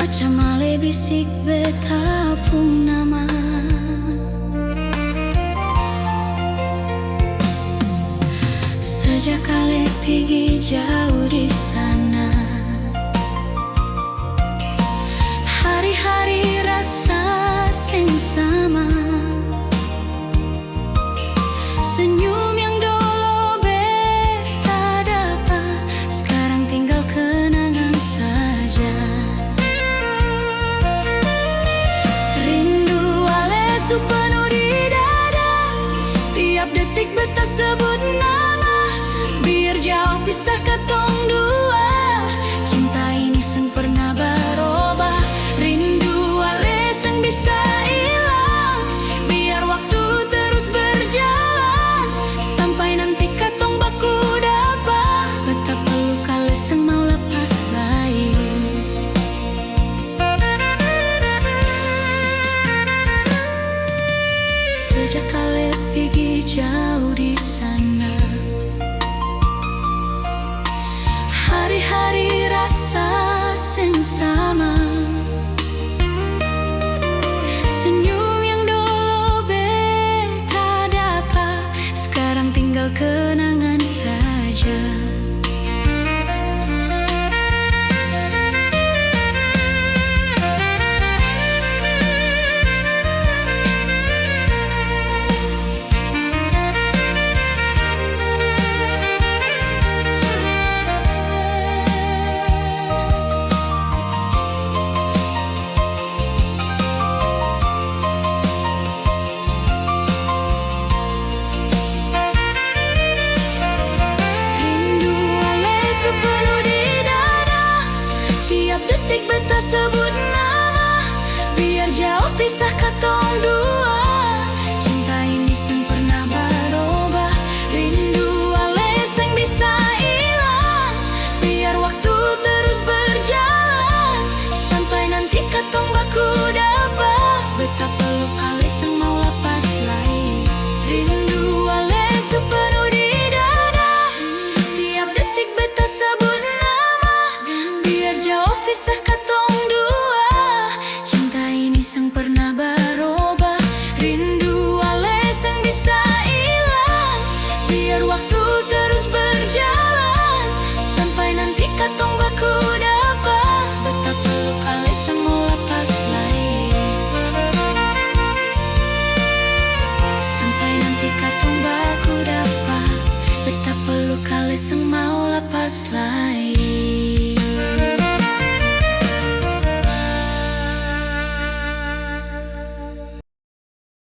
macam ale bisik beta pun nama. Sejak ale pergi jauh di sana, hari-hari rasa sing sama. Senyum yang dulu beta dapat, sekarang tinggal kenangan saja. Rindu ale penuh di dada, tiap detik beta sebut nama. Biar jauh pisah katong dua, cinta ini seng pernah berubah. Rindu ale seng bisa hilang, biar waktu terus berjalan sampai nanti katong baku dapat. Beta peluk ale seng mau lepas lain. Sejak ale pergi jauh di sana, hari-hari rasa sing sama. Senyum yang dulu beta dapat, sekarang tinggal kenangan saja. Detik beta sebut nama, biar jauh pisah katong dua, cinta ini seng pernah berubah. Rindu ale seng bisa hilang, biar waktu terus berjalan sampai nanti katong baku dapat. Beta peluk ale seng mau lepas lain. Rindu ale sepenuh di dada, tiap detik beta sebut nama, biar jauh pisah katong dua, cinta ini seng pernah berubah. Rindu ale seng bisa hilang, biar waktu terus berjalan sampai nanti katong baku dapat. Beta peluk ale seng mau lepas lain, sampai nanti katong baku dapat. Beta peluk ale seng mau lepas lain.